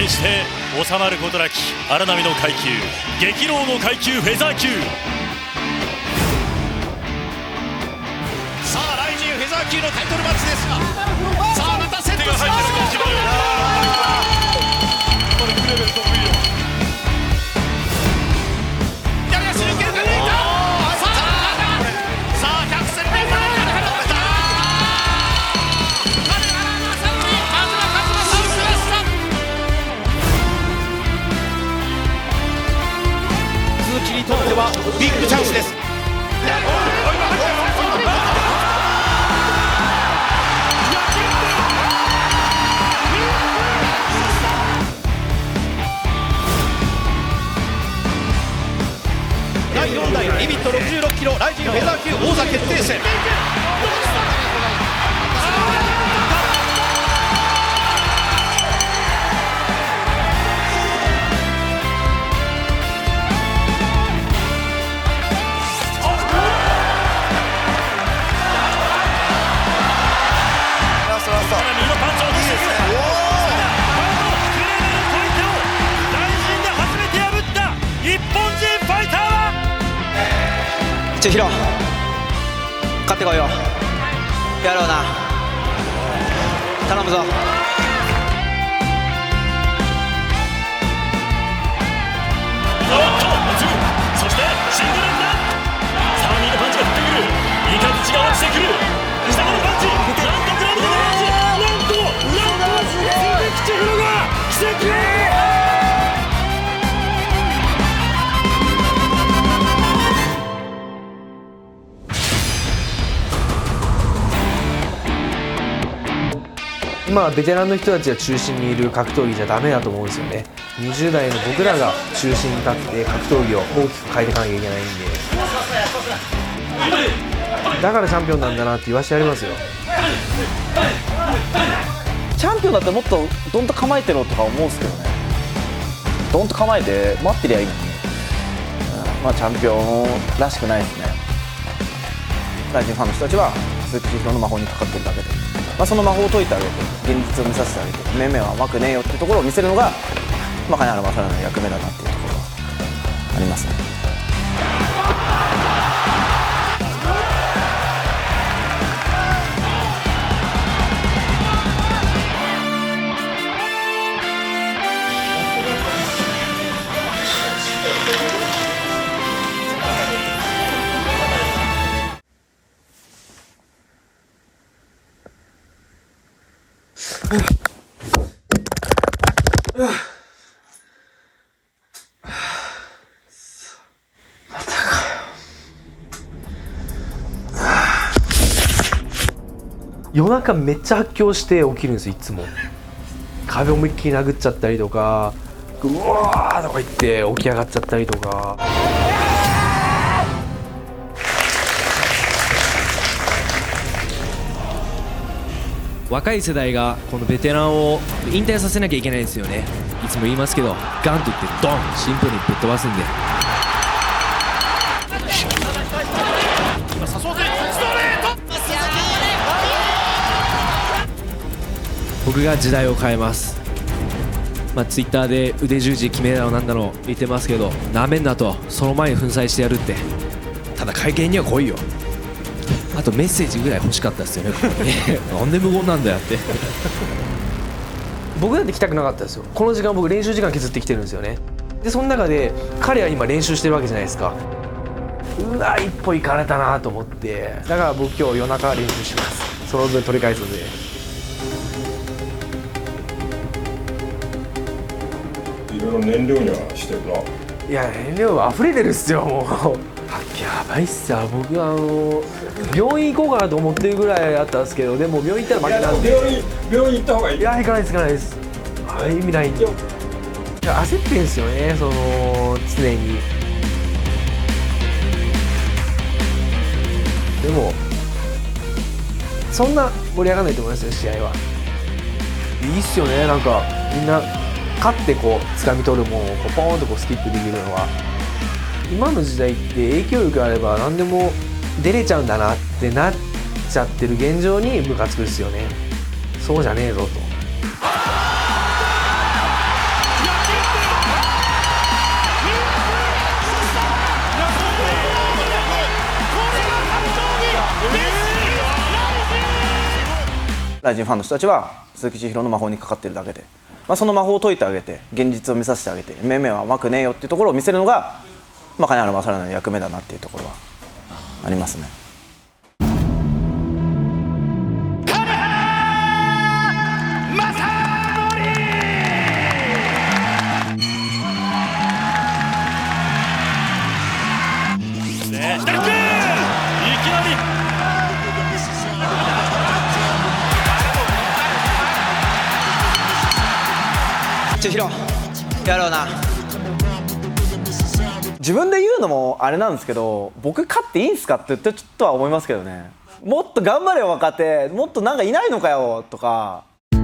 決して収まることなき荒波の階級、激浪の階級フェザー級。さあライジンフェザー級のタイトルマッチですが、さあまたセットします。これクレベル得意よ。左足抜けるか、抜いた。さあ百戦錬磨の中で止めた。鈴木にとってはビッグチャンスです。第4代リミット66キロライジンフェザー級王座決定戦。千尋、勝ってこいよ。やろうな、頼むぞ。そしてシングル連打、さらにパンチが降ってくる。イカズチが落ちてくる。下からパンチ、なんとグラウンドのパンチ、なんと鈴木千尋が奇跡。今ベテランの人たちが中心にいる格闘技じゃダメだと思うんですよね。20代の僕らが中心に立って格闘技を大きく変えていかなきゃいけないんで、だからチャンピオンなんだなって言わせてやりますよ。チャンピオンだったらもっとドンと構えてろとか思うんですけどね。ドンと構えて待ってりゃいいのに、まあチャンピオンらしくないですね。ライジンファンの人たちは鈴木千尋の魔法にかかってるだけで、その魔法を解いてあげて現実を見させてあげて、面々は甘くねえよっていうところを見せるのが、金原正成の役目だなっていうところはありますね。夜中めっちゃ発狂して起きるんですよ。いつも壁思いっきり殴っちゃったりとか、うわーとか言って起き上がっちゃったりとか。若い世代がこのベテランを引退させなきゃいけないんですよね。いつも言いますけど、ガンといってドン、シンプルにぶっ飛ばすんで。僕が時代を変えます。ツイッターで腕十字決めろなんだろう言ってますけど、なめんなと、その前に粉砕してやるって。ただ会見には来いよ。あとメッセージぐらい欲しかったですよね、ここに。なんで無言なんだよって僕だって来たくなかったですよ。この時間僕練習時間削ってきてるんですよね。でその中で彼は今練習してるわけじゃないですか。うわ一歩行かれたなと思って、だから僕今日夜中練習します。その分取り返すので。いろいろ燃料にはしてるな。いや燃料溢れてるっすよもう。やばいっすよ。僕病院行こうかなと思ってるぐらいあったんですけど、でも病院行ったら負けなんで。病院行った方がいい。いや行かないです行かないです。意味ないんで。いや焦ってんすよね、その常に。でもそんな盛り上がらないと思いますよ、試合は。いいっすよね、なんかみんな勝ってこう掴み取るもんをポーンとこうスキップできるのは。今の時代って影響力があれば何でも出れちゃうんだなってなっちゃってる現状にムカつくですよね。そうじゃねえぞと。ライジンファンの人たちは鈴木千尋の魔法にかかってるだけで、その魔法を解いてあげて現実を見させてあげてめめは甘くねえよっていうところを見せるのが、金原正成の役目だなっていうところはありますね。千尋やろうな。自分で言うのもあれなんですけど、僕勝っていいんすかって言ってちょっとは思いますけどね。もっと頑張れよ若手、もっとなんかいないのかよとか。すい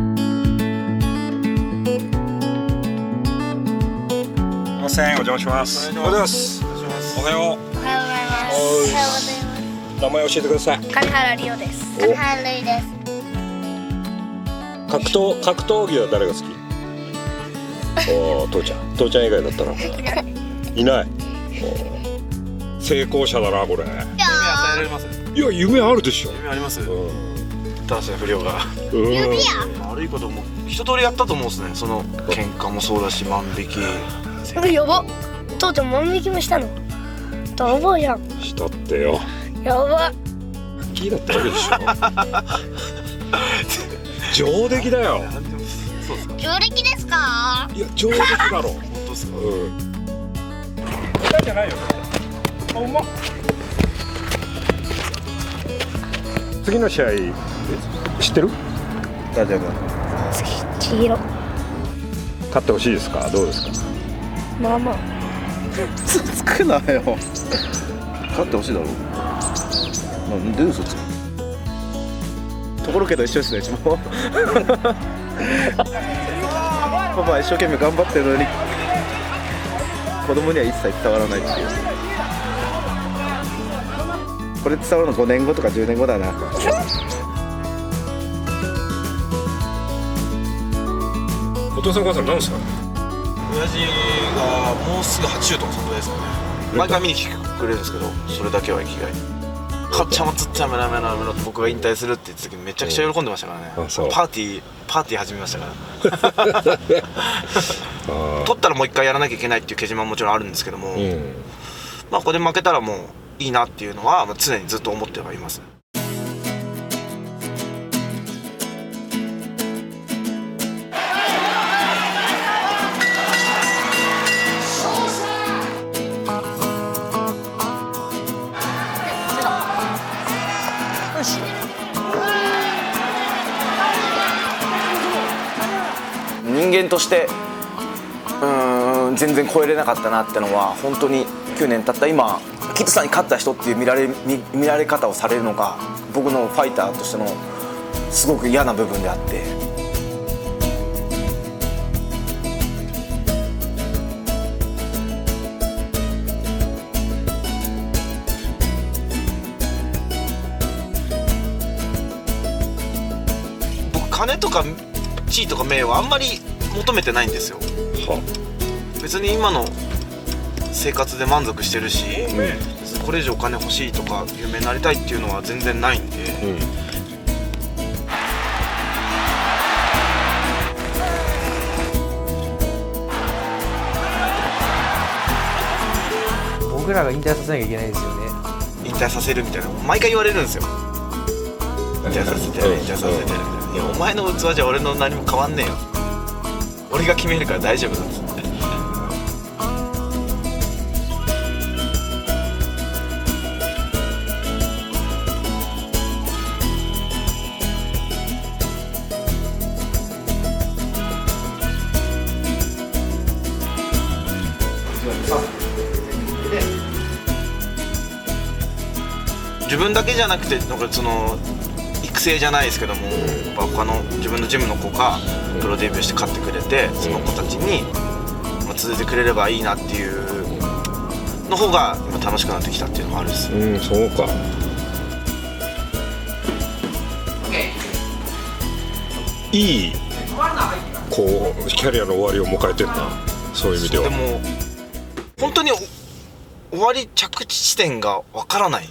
ません、お邪魔します。おはようございます。おはよう。おはようございます。おはようございます。名前教えてください。金原理央です。金原瑠衣です。格闘技は誰が好き？おー、父ちゃん以外だったらいない。成功者だなこれ。夢与えられます？いや、夢あるでしょ。夢あります。男子の不良が指や。悪いことも一通りやったと思うんですね。その喧嘩もそうだし、万引き。やば。父ちゃん万引きもしたの。泥棒やん。したってよ。やば。キーだったわけでしょ。上出来だよ。そうですか。上出来ですか？いや、上出来だろ。本当ですか。じゃないよ。ほんま。次の試合知ってる？大丈夫。千尋。勝ってほしいですか？どうですか？まあまあ。嘘つくなよ。勝ってほしいだろ。なんで嘘つく？ところけど一緒ですね、うちも。パパは一生懸命頑張ってるのに子供には一切伝わらないっていう。これ伝わるの5年後とか10年後だな。お父さんお母さん何ですか？親父がもうすぐ80とかそのぐらいですかね。毎回見に来てくれるんですけど、それだけは生きがい。かっちゃんはずっとやめろって僕が引退するって言った時めちゃくちゃ喜んでましたからね。あ、そう。パーティー始めましたから取ったらもう一回やらなきゃいけないっていうけじめももちろんあるんですけども、ここで負けたらもういいなっていうのは常にずっと思ってはいます。人間として全然超えれなかったなってのは本当に9年経った今キッズさんに勝った人っていう見られ方をされるのが僕のファイターとしてのすごく嫌な部分であって。僕金とか地位とか名誉はあんまり求めてないんですよ。別に今の生活で満足してるし、これ以上お金欲しいとか有名になりたいっていうのは全然ないんで、僕らが引退させなきゃいけないですよね。引退させるみたいな毎回言われるんですよ。引退させてやる、引退させてやるみたいな。いや、お前の器じゃ俺の何も変わんねえよ。俺が決めるから大丈夫だっつって。自分だけじゃなくてなんかその育成じゃないですけども、他の自分のジムの子がプロデビューして買ってくれて、その子たちに続いてくれればいいなっていうの方が今楽しくなってきたっていうのもあるんです。そうか。いいこうキャリアの終わりを迎えてるな、そういう意味では。でも本当に終わり着地地点がわからない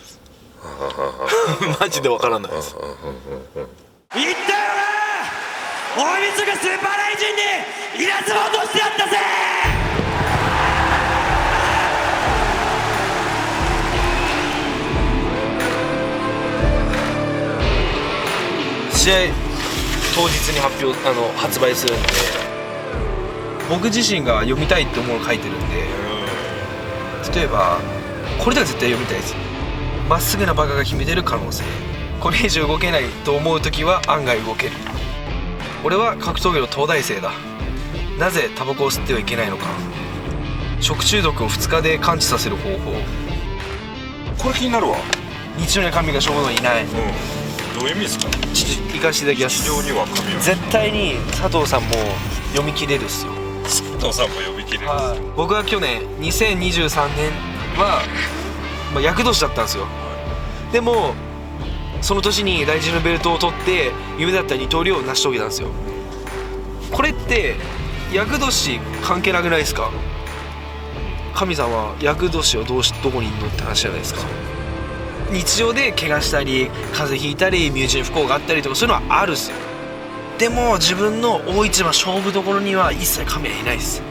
マジでわからないです。いったよな大晦日スーパーライジンに稲妻落としてやったぜ。試合当日に発売するんで、僕自身が読みたいって思うの書いてるんで、例えばこれでは絶対読みたいです。まっすぐなバカが秘めてる可能性、これ以上動けないと思う時は案外動ける、俺は格闘技の東大生だ、なぜタバコを吸ってはいけないのか、食中毒を2日で完治させる方法、これ気になるわ。日常に神が勝負のいない、どういう意味ですか。行かせていただきます。日常には神は。絶対に佐藤さんも読み切れるっすよ。佐藤さんも読み切れる。僕は去年2023年は、厄年だったんですよ。でもその年に大臣のベルトを取って夢だった二刀流を成し遂げたんですよ。これって厄年関係なくないですか。神様は厄年をどこにいんのって話じゃないですか。日常で怪我したり風邪ひいたり身内に不幸があったりとかそういうのはあるっすよ。でも自分の大一番勝負どころには一切神はいないです。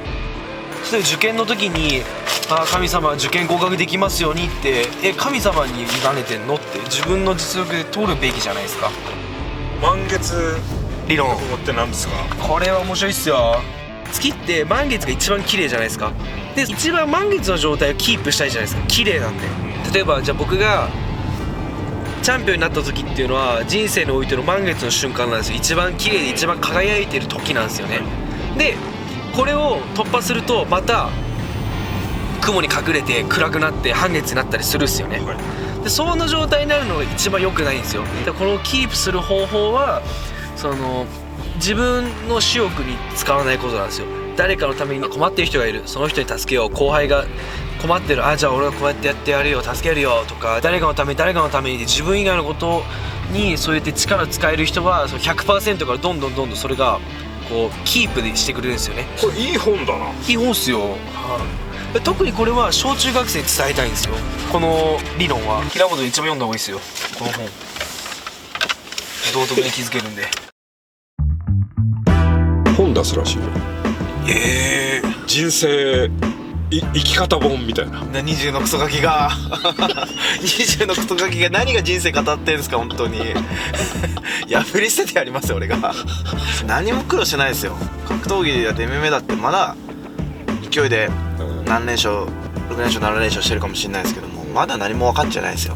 そして受験の時に神様受験合格できますようにって神様に委ねてんのって自分の実力で通るべきじゃないですか。満月理論って何ですか。これは面白いっすよ。月って満月が一番綺麗じゃないですか。で一番満月の状態をキープしたいじゃないですか。綺麗なんで。例えばじゃあ僕がチャンピオンになった時っていうのは人生においての満月の瞬間なんですよ。一番綺麗で一番輝いてる時なんですよね。でこれを突破するとまた雲に隠れて暗くなって半月になったりするっすよね。でそんな状態になるのが一番良くないんですよ。でこれをキープする方法は自分の私欲に使わないことなんですよ。誰かのために困ってる人がいる、その人に助けよう。後輩が困ってる、じゃあ俺がこうやってやってやるよ、助けるよとか、誰かのためにで自分以外のことにそうやって力使える人はその 100% からどんどんそれがこうキープでしてくれるんですよね。これいい本だな。いい本っすよ。特にこれは小中学生に伝えたいんですよ。この理論は平本で一番読んだ方がいいですよ。この本道徳に気づけるんで。本出すらしいよ。人生生き方本みたいな。20のクソガキが20のクソガキが何が人生語ってんすか本当に破り捨ててやりますよ俺が何も苦労してないですよ。格闘技だって MMA だってまだ勢いで何連勝6連勝7連勝してるかもしれないですけども、まだ何も分かっちゃないですよ。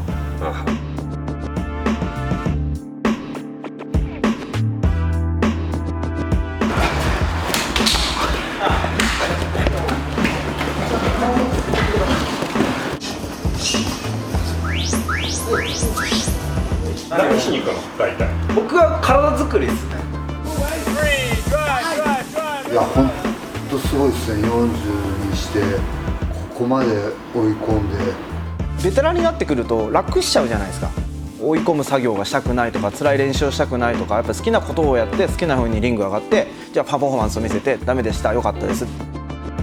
何しに行くの大体。僕は体作りですね。いや本当すごいですね。40にしてここまで追い込んで。ベテランになってくると楽しちゃうじゃないですか。追い込む作業がしたくないとか辛い練習をしたくないとか、やっぱ好きなことをやって好きな風にリング上がって、じゃあパフォーマンスを見せてダメでした良かったですっ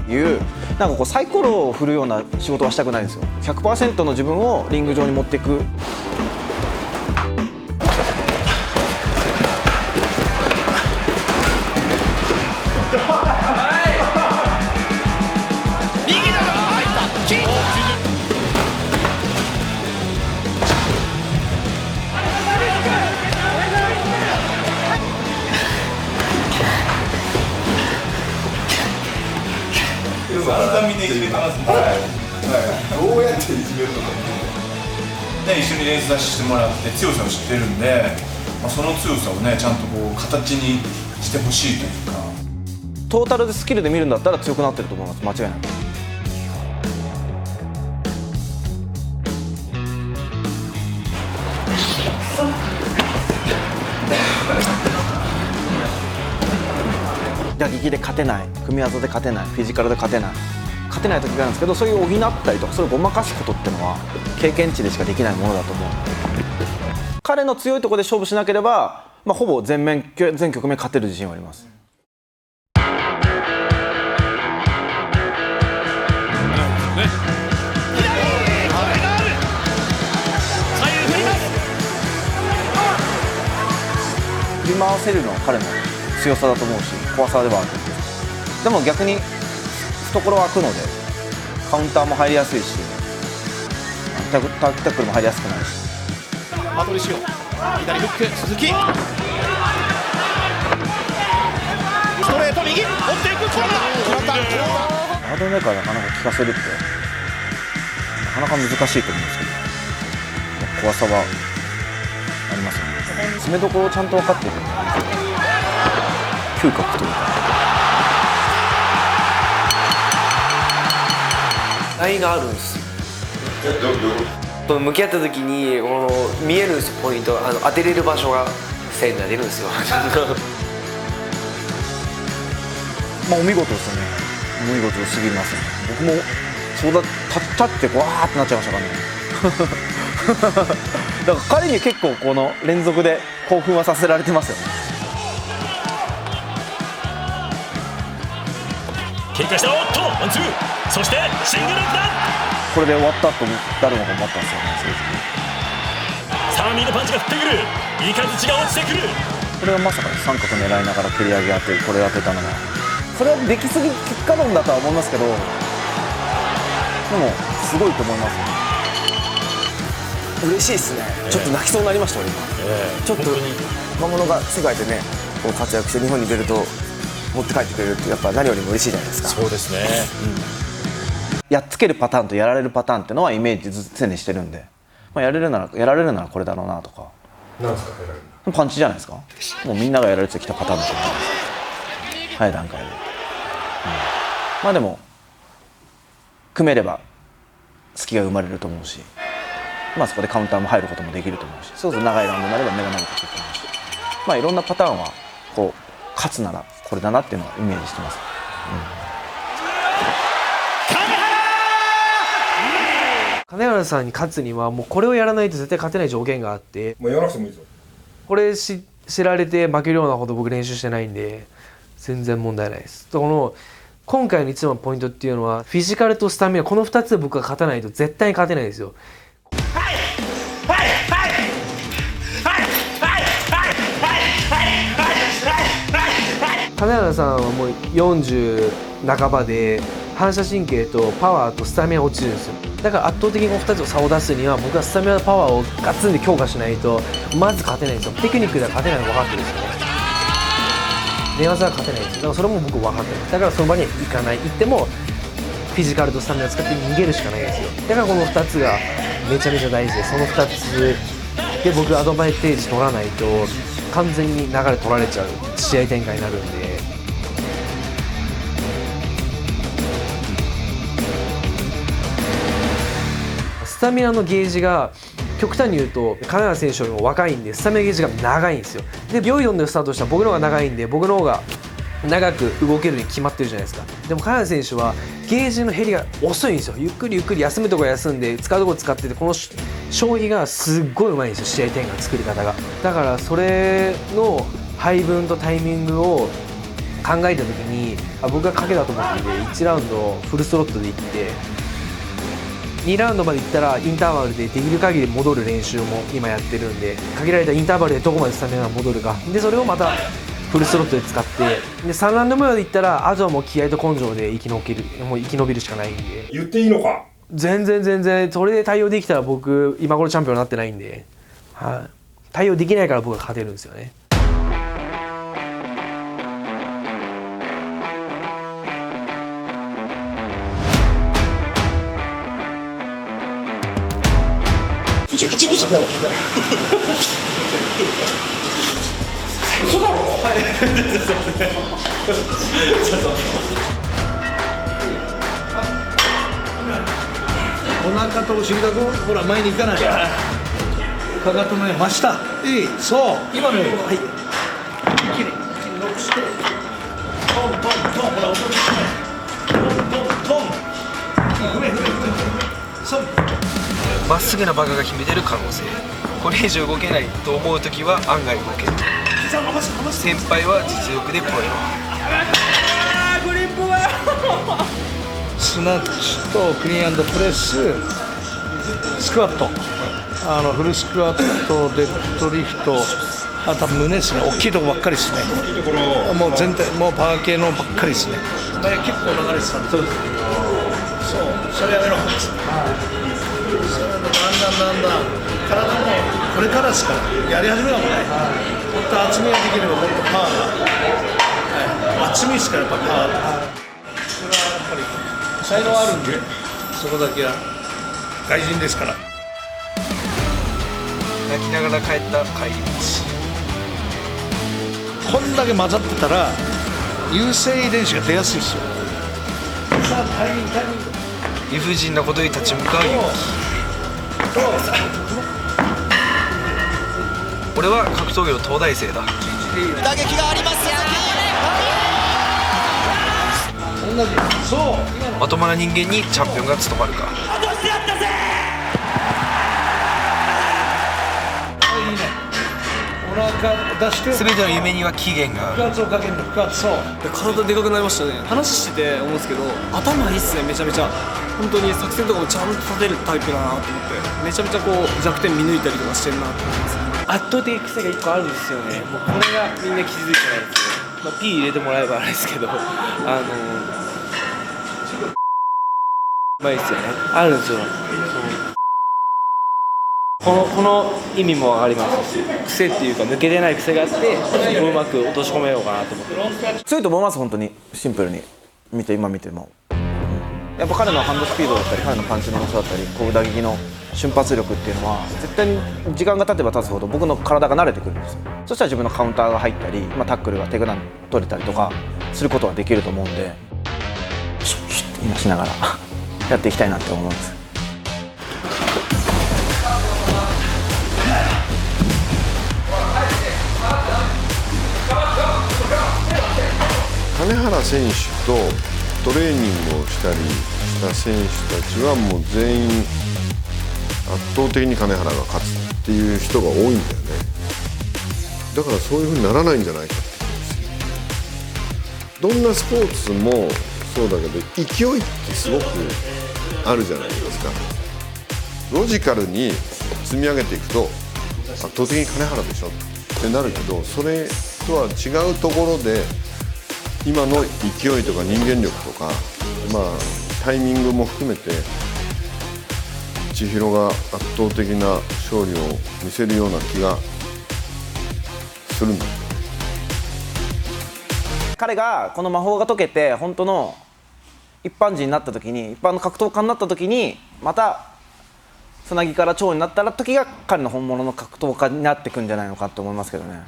ていう、なんかこうサイコロを振るような仕事はしたくないんですよ。 100% の自分をリング上に持っていく。散々みんないじめてますね。どうやっていじめるのかね、一緒に練習してもらって強さを知ってるんで、その強さをねちゃんとこう形にしてほしいというか。トータルでスキルで見るんだったら強くなってると思います。間違いなく。打撃で勝てない、組み技で勝てない、フィジカルで勝てない時があるんですけど、そういう補ったりとかそれをごまかすことっていうのは経験値でしかできないものだと思う。彼の強いところで勝負しなければ、ほぼ全局面勝てる自信はあります。振り回せるのは彼の強さだと思うし怖さではあるんですけど、でも逆に懐は空くのでカウンターも入りやすいしタックルも入りやすくないし。マトリシオ左フック鈴木ストレート右追っていくこれだハードメーカーなかなか効かせるってなかなか難しいと思うんですけど怖さはありますよね。詰めどころをちゃんと分かってるんで嗅覚というかラインがあるんですよ。向き合った時にこの見えるんですよ、ポイント当てれる場所が線が出るんですよまあお見事ですよね。お見事すぎますね。僕もそうだ立ってわーってなっちゃいましたからねだから彼に結構この連続で興奮はさせられてますよね。警戒したおっとワンツーそしてシングルだこれで終わったと誰もが思ったんですよね。さあ右のパンチが降ってくるイカズチが落ちてくるこれはまさか三角狙いながら蹴り上げ当てこれ当てたのはそれはできすぎ結果論だとは思いますけどでもすごいと思いますね。嬉しいですね、ちょっと泣きそうになりました俺今、ちょっと魔物が世界でねこう活躍して日本に出ると持って帰ってくれるってやっぱ何よりも嬉しいじゃないですか。そうですね、やっつけるパターンとやられるパターンっていうのはイメージ常にしてるんで、まあ、やられるならこれだろうなとか。なんですかパンチじゃないですか。もうみんながやられてきたパターンだと思います早い段階で、まあでも組めれば隙が生まれると思うし、まあそこでカウンターも入ることもできると思うし、そうすると長いラウンドになれば目が慣れてくると思うし、まあいろんなパターンはこう勝つならこれだなっていうのはイメージしてます、金原さんに勝つにはもうこれをやらないと絶対勝てない条件があって、もうやらなくてもいいぞ。これ知られて負けるようなほど僕練習してないんで全然問題ないです。この今回の一番のポイントっていうのはフィジカルとスタミナ、この2つで僕が勝たないと絶対に勝てないですよ。金原さんはもう40半ばで反射神経とパワーとスタミナが落ちるんですよ。だから圧倒的にこの2つの差を出すには僕はスタミナとパワーをガツンで強化しないとまず勝てないんですよ。テクニックでは勝てないの分かってるんですよね。寝技は勝てないんですよ。だからそれも僕分かってる。だからその場には行かない。行ってもフィジカルとスタミナを使って逃げるしかないんですよ。だからこの2つがめちゃめちゃ大事で、その2つで僕アドバンテージ取らないと完全に流れ取られちゃう試合展開になるんで。スタミナのゲージが極端に言うと金原選手よりも若いんでスタミナゲージが長いんですよ。で秒4でスタートしたら僕の方が長いんで僕の方が長く動けるに決まってるじゃないですか。でも金原選手はゲージの減りが遅いんですよ。ゆっくり休むとこ休んで使うとこ使ってて、この消費がすっごいうまいんですよ、試合展開の作り方が。だからそれの配分とタイミングを考えた時に僕が賭けだと思ってて1ラウンドフルスロットでいって2ラウンドまでいったらインターバルでできる限り戻る練習も今やってるんで、限られたインターバルでどこまでスタミナが戻るかで、それをまたフルスロットで使ってで3ラウンド目までいったらあとはもう気合と根性で生き延びるしかないんで。言っていいのか。全然それで対応できたら僕今頃チャンピオンになってないんで、はい、対応できないから僕が勝てるんですよね。お腹とお尻だぞ、ほら前に行かない。かかとの真下、そう今のように、はい、きれいにノックしてトントントン、ほら落としてトントントン、そうまっすぐなバカが秘めてる可能性、これ以上動けないと思うときは案外動ける。先輩は実力で超えろ。グリップがスナッチとクリーン&プレス、スクワット、フルスクワット、デッドリフト、あと胸ですね、大きいとこばっかりですね。もう全体、もうパワー系のばっかりですね。前結構流れてたんで。そうです。そう、それやめろ。そうだんだん体もこれからですから、やり始めたもんね。もっと厚みができればもっとパワーが、厚みですからやっぱパワーが。それはやっぱり才能あるんで、そこだけは外人ですから。泣きながら帰った帰り道。こんだけ混ざってたら優勢遺伝子が出やすいですよ。さあタイミング理不尽なことに立ち向かう勇気。俺は格闘技の東大生だ。打撃があります。同じ。そうまともな人間にチャンピオンが務まるか。いいね。お腹出して全ての夢には期限がある。腹圧をかけるの。腹圧。そう体でかくなりましたね。話してて思うんですけど、頭いいっすね。めちゃめちゃ本当に作戦とかもちゃんと立てるタイプだなと思って、めちゃめちゃこう弱点見抜いたりとかしてるなと思います。圧倒的癖が1個あるんですよね。もうこれがみんな気づいてないですけど、P 入れてもらえばあれですけど、うまいっすよね。あるんですよ。この意味も分かりますし、癖っていうか抜けてない癖があって、そこをうまく落とし込めようかなと思って強いと思います。本当にシンプルに今見ても、やっぱ彼のハンドスピードだったり彼のパンチの重さだったりこう打撃の瞬発力っていうのは絶対に時間が経てば経つほど僕の体が慣れてくるんですよ。そしたら自分のカウンターが入ったり、タックルがテイクダウン取れたりとかすることができると思うんで、シュッシュッと今しながらやっていきたいなって思うんです。金原選手とトレーニングをしたりした選手たちはもう全員圧倒的に金原が勝つっていう人が多いんだよね。だからそういうふうにならないんじゃないかってどんなスポーツもそうだけど勢いってすごくあるじゃないですか。ロジカルに積み上げていくと圧倒的に金原でしょってなるけど、それとは違うところで今の勢いとか人間力とか、タイミングも含めて千尋が圧倒的な勝利を見せるような気がするんだ。彼がこの魔法が解けて本当の一般人になった時に、一般の格闘家になった時に、またつなぎから長になった時が彼の本物の格闘家になってくんじゃないのかと思いますけどね。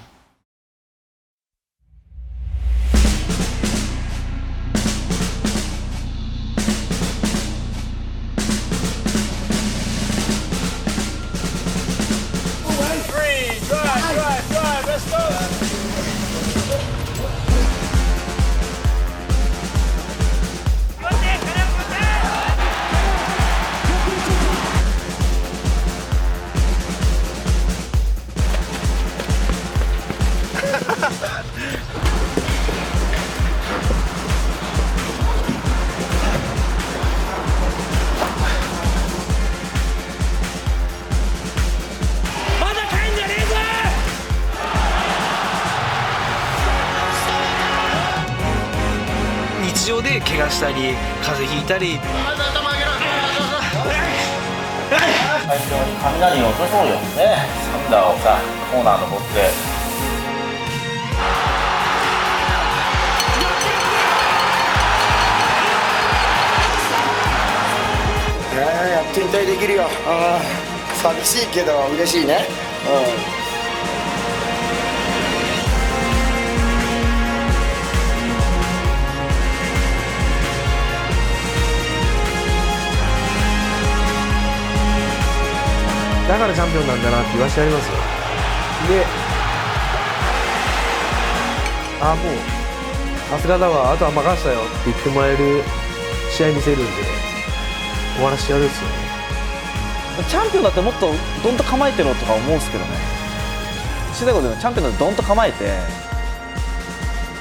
日常で怪我したり風邪ひいたり、雷を落とそうよね。サンダーをさコーナー登ってやっと引退できるよ。寂しいけど嬉しいね。だからチャンピオンなんだなって言わしてやりますよ。で、もうさすがだわ、あとは任せたよって言ってもらえる試合見せるんで終わらせてやるんですよね。チャンピオンだってもっとドンと構えてろとか思うんですけどね。小さいことでチャンピオンだってドンと構えて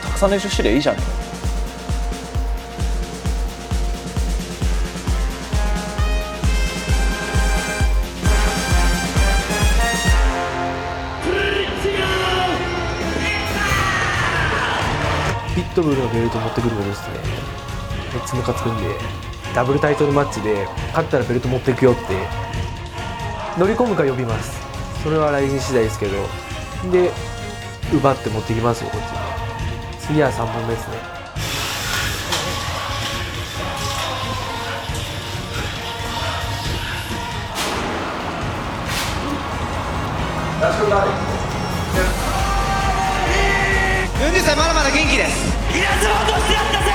たくさん練習してりゃいいじゃん。チピットブルのベルト持ってくることですね。めっちゃムカつくんで、ダブルタイトルマッチで勝ったらベルト持っていくよって乗り込むか呼びます。それは来日次第ですけど、で奪って持ってきますよこっちに。次は3本目ですね。40歳まだまだ元気です。稲妻としてやったぜ。